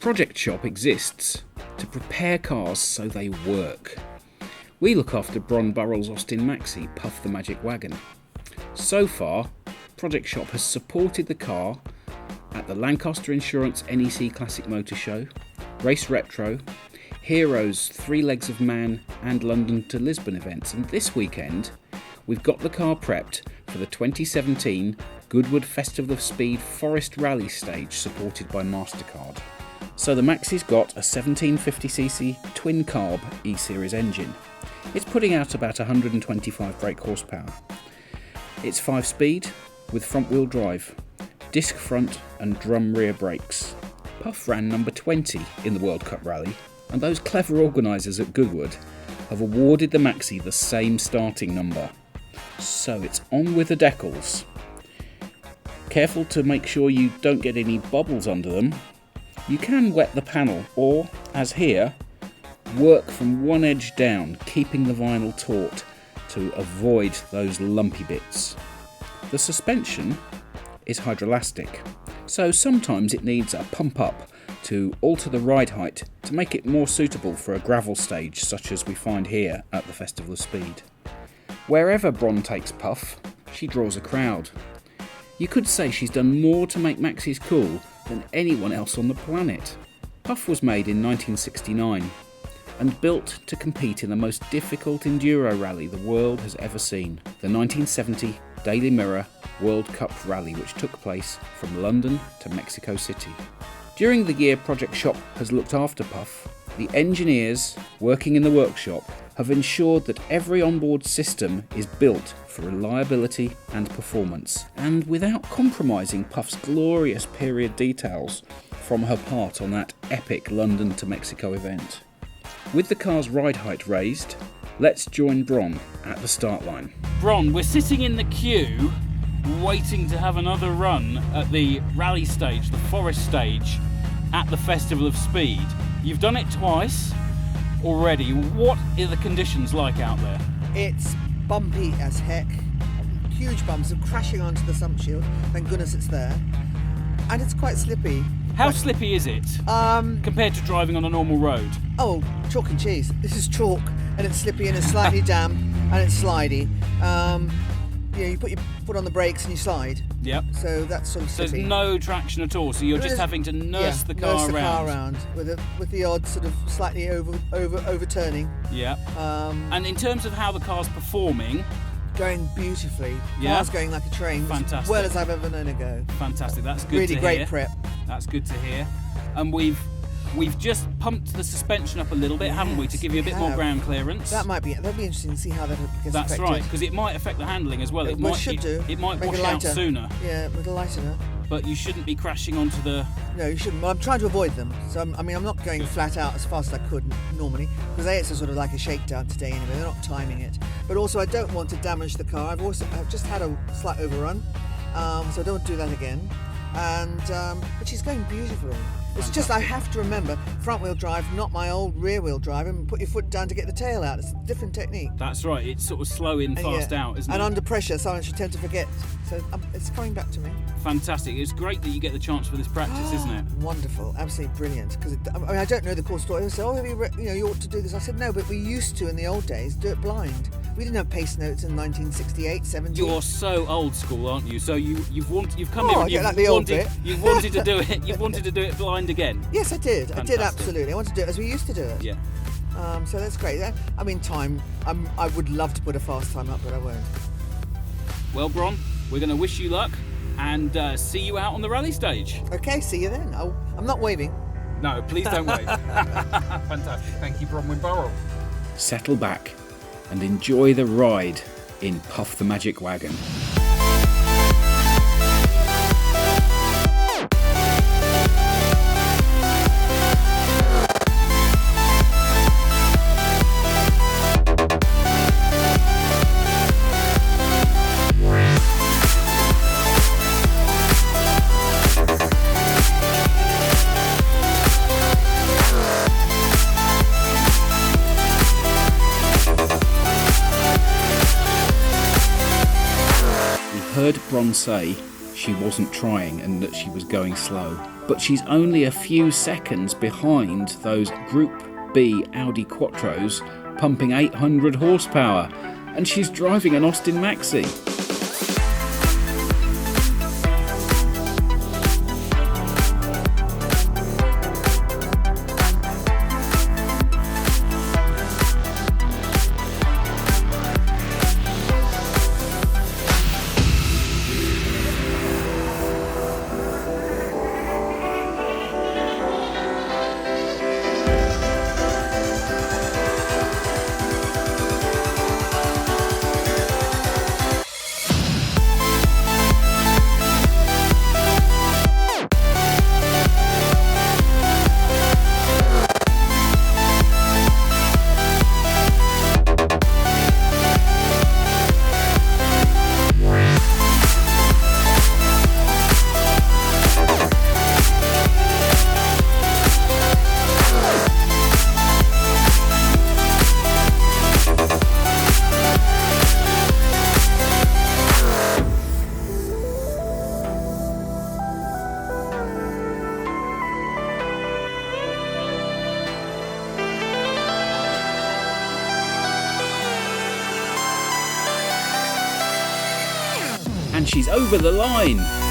Project Shop exists to prepare cars so they work. We look after Bron Burrell's Austin Maxi, Puff the Magic Wagon. So far, Project Shop has supported the car at the Lancaster Insurance NEC Classic Motor Show, Race Retro, Heroes 3 Legs of Man and London to Lisbon events, and this weekend we've got the car prepped for the 2017 Goodwood Festival of Speed Forest Rally stage supported by MasterCard. So the Maxi's got a 1750cc twin carb E-Series engine. It's putting out about 125 brake horsepower. It's 5-speed with front wheel drive, disc front and drum rear brakes. Puff ran number 20 in the World Cup Rally, and those clever organisers at Goodwood have awarded the Maxi the same starting number. So it's on with the decals. Careful to make sure you don't get any bubbles under them. You can wet the panel or, as here, work from one edge down, keeping the vinyl taut to avoid those lumpy bits. The suspension is hydroelastic, so sometimes it needs a pump up to alter the ride height to make it more suitable for a gravel stage such as we find here at the Festival of Speed. Wherever Bron takes Puff, she draws a crowd. You could say she's done more to make Maxis cool than anyone else on the planet. Puff was made in 1969 and built to compete in the most difficult enduro rally the world has ever seen, the 1970 Daily Mirror World Cup Rally, which took place from London to Mexico City. During the year Project Shop has looked after Puff, the engineers working in the workshop have ensured that every onboard system is built for reliability and performance, and without compromising Puff's glorious period details from her part on that epic London to Mexico event. With the car's ride height raised, let's join Bron at the start line. Bron, we're sitting in the queue waiting to have another run at the rally stage, the forest stage at the Festival of Speed. You've done it twice already. What are the conditions like out there? It's bumpy as heck. Huge bumps of crashing onto the sump shield. Thank goodness it's there. And it's quite slippy. How slippy is it compared to driving on a normal road? Oh, chalk and cheese. This is chalk and it's slippy and it's slightly damp and it's slidey. You put your foot on the brakes and you slide. Yep. So that's sort of slippy. There's no traction at all, so you're just having to nurse the car around. With the odd sort of slightly overturning. Yeah. And in terms of how the car's performing, going beautifully. Yeah. Car's going like a train. Fantastic. As well as I've ever known it go. Fantastic. That's good really to hear. Really great prep. That's good to hear. And we've just pumped the suspension up a little bit, haven't we, to give you a bit more ground clearance. That'll be interesting to see how that gets That's affected. right, because it might affect the handling as well. It should do. It might Make wash it lighter. out sooner. Yeah, with a lighter. But you shouldn't be crashing onto the... No, you shouldn't. Well, I'm trying to avoid them. So, I'm not going flat out as fast as I could normally, because it's a sort of like a shakedown today anyway. They're not timing it. But also, I don't want to damage the car. I've just had a slight overrun, so I don't do that again. And but she's going beautifully. It's just I have to remember front wheel drive, not my old rear wheel drive, and put your foot down to get the tail out. It's a different technique. That's right. It's sort of slow in, fast out, isn't it? And under pressure, sometimes you tend to forget. So it's coming back to me. Fantastic. It's great that you get the chance for this practice, isn't it? Wonderful, absolutely brilliant. Because I don't know the course story. They say, you ought to do this. I said no, but we used to in the old days do it blind. We didn't have pace notes in 1968, 70. You're so old school, aren't you? So you've come here and you've wanted to do it. You've wanted to do it blind again. Yes, I did. Fantastic. I did absolutely. I wanted to do it as we used to do it. Yeah. So that's great. I mean, time. I would love to put a fast time up, but I won't. Well, Bron, we're going to wish you luck and see you out on the rally stage. Okay, see you then. I'm not waving. No, please don't wave. Fantastic. Thank you, Bronwyn Burrell. Settle back and enjoy the ride in Puff the Magic Wagon. Heard Bron say she wasn't trying and that she was going slow. but she's only a few seconds behind those Group B Audi Quattros pumping 800 horsepower, and she's driving an Austin Maxi. And she's over the line.